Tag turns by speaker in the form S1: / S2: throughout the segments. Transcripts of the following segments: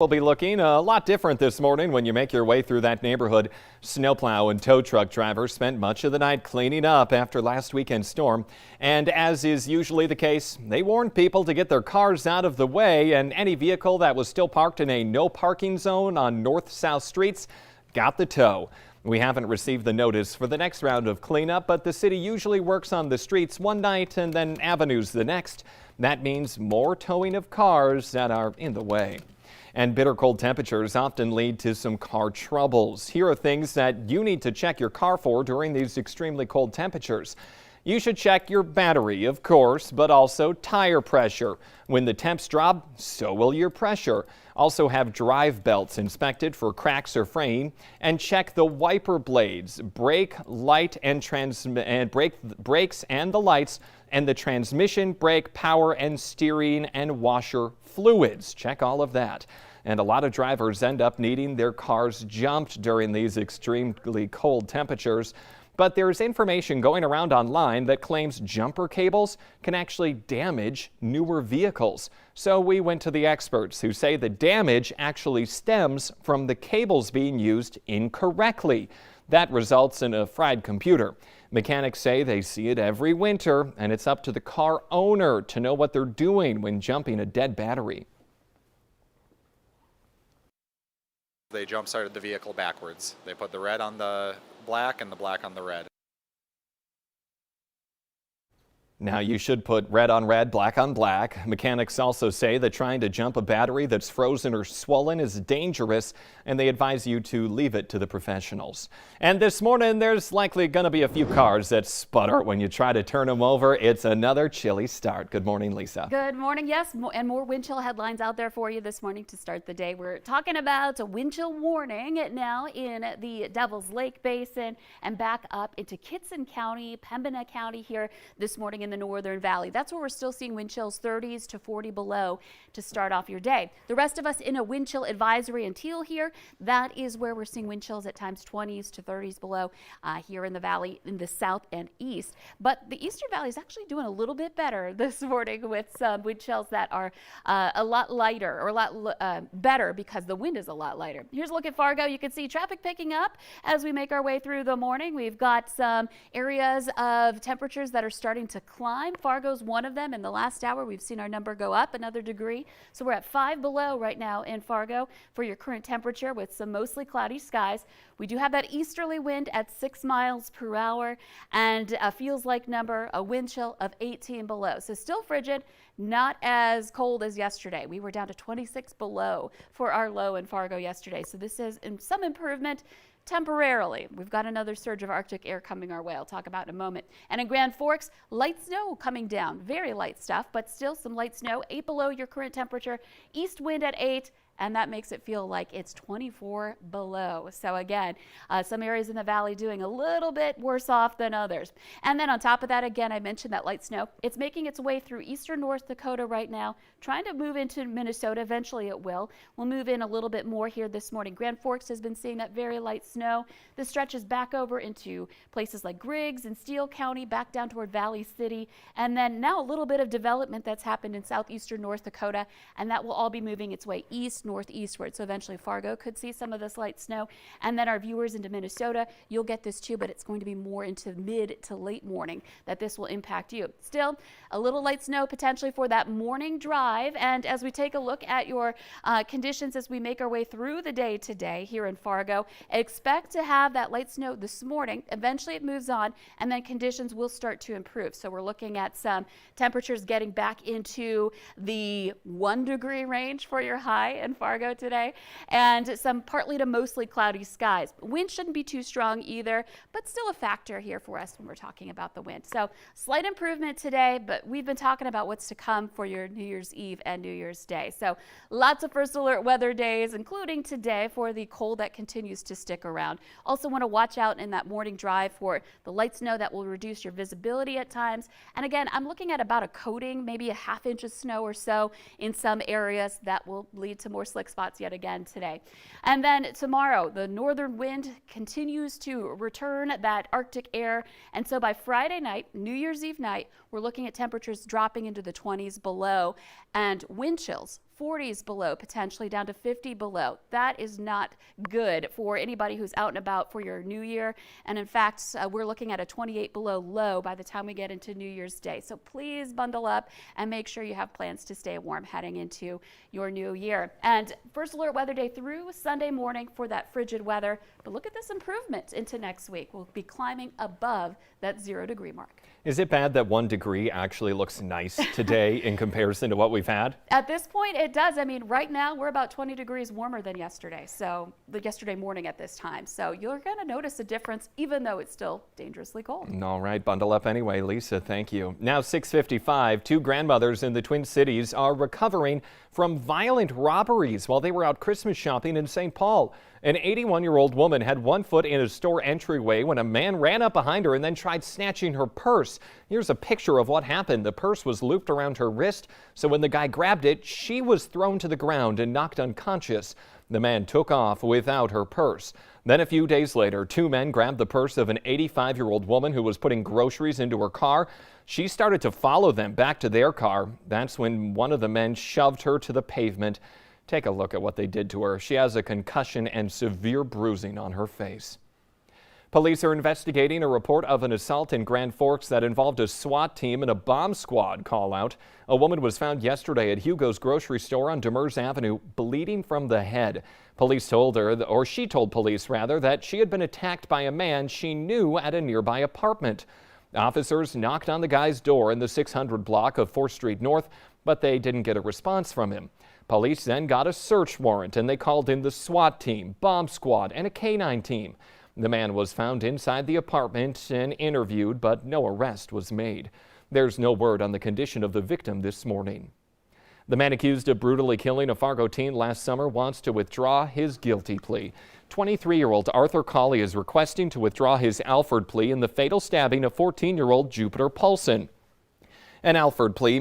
S1: We'll be looking a lot different this morning when you make your way through that neighborhood. Snowplow and tow truck drivers spent much of the night cleaning up after last weekend's storm. And as is usually the case, they warned people to get their cars out of the way, and any vehicle that was still parked in a no parking zone on north-south streets got the tow. We haven't received the notice for the next round of cleanup, but the city usually works on the streets one night and then avenues the next. That means more towing of cars that are in the way. And bitter cold temperatures often lead to some car troubles. Here are things that you need to check your car for during these extremely cold temperatures. You should check your battery, of course, but also tire pressure. When the temps drop, so will your pressure. Also have drive belts inspected for cracks or fraying, and check the wiper blades, brake, light, and brakes and the lights, and the transmission, brake, power, and steering and washer fluids. Check all of that. And a lot of drivers end up needing their cars jumped during these extremely cold temperatures. But there's information going around online that claims jumper cables can actually damage newer vehicles. So we went to the experts who say the damage actually stems from the cables being used incorrectly. That results in a fried computer. Mechanics say they see it every winter, and it's up to the car owner to know what they're doing when jumping a dead battery.
S2: They jump-started the vehicle backwards. They put the red on the black and the black on the red.
S1: Now you should put red on red, black on black. Mechanics also say that trying to jump a battery that's frozen or swollen is dangerous, and they advise you to leave it to the professionals. And this morning, there's likely going to be a few cars that sputter when you try to turn them over. It's another chilly start. Good morning, Lisa.
S3: Good morning. Yes, and more wind chill headlines out there for you this morning to start the day. We're talking about a wind chill warning now in the Devil's Lake Basin and back up into Kitson County, Pembina County here this morning in the Northern Valley. That's where we're still seeing wind chills 30s to 40 below to start off your day. The rest of us in a wind chill advisory in teal here. That is where we're seeing wind chills at times 20s to 30s below here in the valley in the south and east. But the Eastern Valley is actually doing a little bit better this morning with some wind chills that are a lot lighter or a lot better because the wind is a lot lighter. Here's a look at Fargo. You can see traffic picking up as we make our way through the morning. We've got some areas of temperatures that are starting to climb. Fargo's one of them. In the last hour, we've seen our number go up another degree. So we're at 5 below right now in Fargo for your current temperature with some mostly cloudy skies. We do have that easterly wind at 6 miles per hour and a feels like number, a wind chill of 18 below. So still frigid, not as cold as yesterday. We were down to 26 below for our low in Fargo yesterday. So this is some improvement. Temporarily, we've got another surge of Arctic air coming our way. I'll talk about in a moment. And in Grand Forks, light snow coming down. Very light stuff, but still some light snow. 8 below your current temperature. East wind at 8. And that makes it feel like it's 24 below. So again, some areas in the valley doing a little bit worse off than others. And then on top of that, again, I mentioned that light snow. It's making its way through eastern North Dakota right now, trying to move into Minnesota. Eventually it will. We'll move in a little bit more here this morning. Grand Forks has been seeing that very light snow. This stretches back over into places like Griggs and Steele County, back down toward Valley City. And then now a little bit of development that's happened in southeastern North Dakota, and that will all be moving its way east, northeastward. So eventually Fargo could see some of this light snow. And then our viewers into Minnesota, you'll get this too, but it's going to be more into mid to late morning that this will impact you. Still, a little light snow potentially for that morning drive. And as we take a look at your conditions as we make our way through the day today here in Fargo, expect to have that light snow this morning. Eventually it moves on, and then conditions will start to improve. So we're looking at some temperatures getting back into the 1 degree range for your high in Fargo today, and some partly to mostly cloudy skies. Wind shouldn't be too strong either, but still a factor here for us when we're talking about the wind. So slight improvement today, but we've been talking about what's to come for your New Year's Eve and New Year's Day. So lots of first alert weather days, including today, for the cold that continues to stick around. Also want to watch out in that morning drive for the light snow that will reduce your visibility at times. And again, I'm looking at about a coating, maybe a ½ inch of snow or so in some areas that will lead to more slick spots yet again today. And then tomorrow, the northern wind continues to return that Arctic air. And so by Friday night, New Year's Eve night, we're looking at temperatures dropping into the 20s below and wind chills 40s below, potentially down to 50 below. That is not good for anybody who's out and about for your new year. And in fact, we're looking at a 28 below low by the time we get into New Year's Day. So please bundle up and make sure you have plans to stay warm heading into your new year. And first alert weather day through Sunday morning for that frigid weather. But look at this improvement into next week. We'll be climbing above that 0 degree mark.
S1: Is it bad that 1 degree actually looks nice today in comparison to what we've had?
S3: At this point, it does. I mean, right now we're about 20 degrees warmer than yesterday. So yesterday morning at this time. So you're going to notice a difference, even though it's still dangerously cold.
S1: All right, bundle up anyway, Lisa. Thank you. Now 6:55, 2 grandmothers in the Twin Cities are recovering from violent robberies while they were out Christmas shopping in St. Paul. An 81-year-old woman had one foot in a store entryway when a man ran up behind her and then tried snatching her purse. Here's a picture of what happened. The purse was looped around her wrist, so when the guy grabbed it, she was thrown to the ground and knocked unconscious. The man took off without her purse. Then a few days later, 2 men grabbed the purse of an 85-year-old woman who was putting groceries into her car. She started to follow them back to their car. That's when one of the men shoved her to the pavement. Take a look at what they did to her. She has a concussion and severe bruising on her face. Police are investigating a report of an assault in Grand Forks that involved a SWAT team and a bomb squad call-out. A woman was found yesterday at Hugo's grocery store on Demers Avenue, bleeding from the head. Police told her, or she told police rather, that she had been attacked by a man she knew at a nearby apartment. Officers knocked on the guy's door in the 600 block of 4th Street North, but they didn't get a response from him. Police then got a search warrant and they called in the SWAT team, bomb squad, and a K-9 team. The man was found inside the apartment and interviewed, but no arrest was made. There's no word on the condition of the victim this morning. The man accused of brutally killing a Fargo teen last summer wants to withdraw his guilty plea. 23-year-old Arthur Cauley is requesting to withdraw his Alford plea in the fatal stabbing of 14-year-old Jupiter Paulson. An Alford plea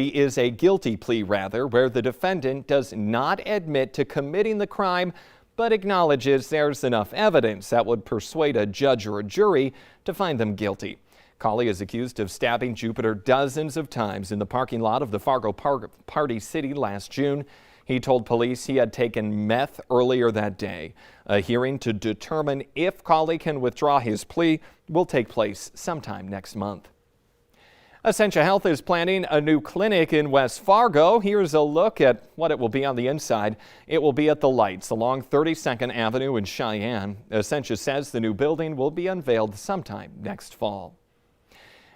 S1: is a guilty plea, where the defendant does not admit to committing the crime, but acknowledges there's enough evidence that would persuade a judge or a jury to find them guilty. Cauley is accused of stabbing Jupiter dozens of times in the parking lot of the Fargo Party City last June. He told police he had taken meth earlier that day. A hearing to determine if Cauley can withdraw his plea will take place sometime next month. Essentia Health is planning a new clinic in West Fargo. Here's a look at what it will be on the inside. It will be at the Lights along 32nd Avenue in Cheyenne. Essentia says the new building will be unveiled sometime next fall.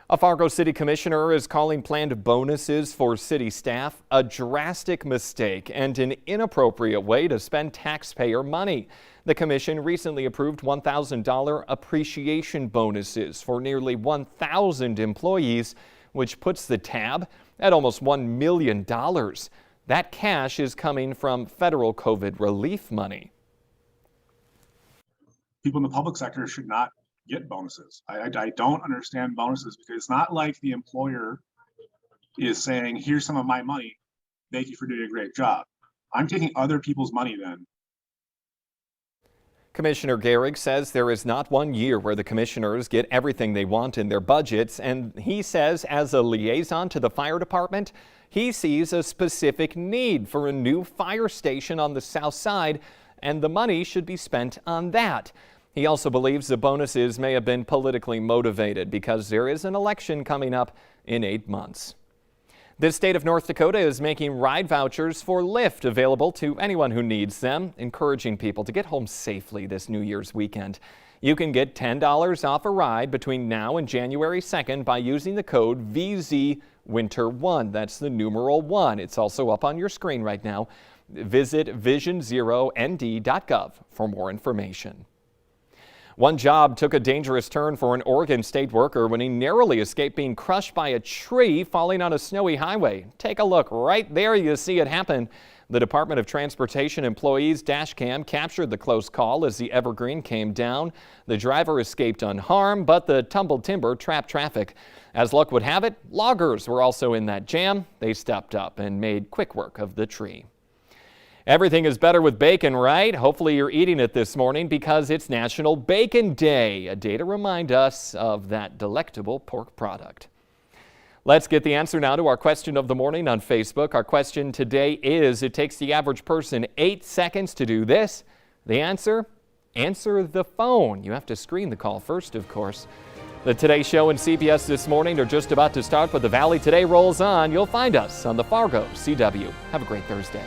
S1: A Fargo City Commissioner is calling planned bonuses for city staff a drastic mistake and an inappropriate way to spend taxpayer money. The commission recently approved $1,000 appreciation bonuses for nearly 1,000 employees, which puts the tab at almost $1 million. That cash is coming from federal COVID relief money.
S4: People in the public sector should not get bonuses. I don't understand bonuses because it's not like the employer is saying, here's some of my money, thank you for doing a great job. I'm taking other people's money then.
S1: Commissioner Gehrig says there is not one year where the commissioners get everything they want in their budgets, and he says as a liaison to the fire department, he sees a specific need for a new fire station on the south side, and the money should be spent on that. He also believes the bonuses may have been politically motivated because there is an election coming up in 8 months. The state of North Dakota is making ride vouchers for Lyft available to anyone who needs them, encouraging people to get home safely this New Year's weekend. You can get $10 off a ride between now and January 2nd by using the code VZWinter1. That's the numeral 1. It's also up on your screen right now. Visit visionzeroND.gov for more information. One job took a dangerous turn for an Oregon state worker when he narrowly escaped being crushed by a tree falling on a snowy highway. Take a look right there. You see it happen. The Department of Transportation employees' dash cam captured the close call as the evergreen came down. The driver escaped unharmed, but the tumbled timber trapped traffic. As luck would have it, loggers were also in that jam. They stepped up and made quick work of the tree. Everything is better with bacon, right? Hopefully you're eating it this morning because it's National Bacon Day, a day to remind us of that delectable pork product. Let's get the answer now to our question of the morning on Facebook. Our question today is, it takes the average person 8 seconds to do this. The answer? Answer the phone. You have to screen the call first, of course. The Today Show and CBS This Morning are just about to start, but the Valley Today rolls on. You'll find us on the Fargo CW. Have a great Thursday.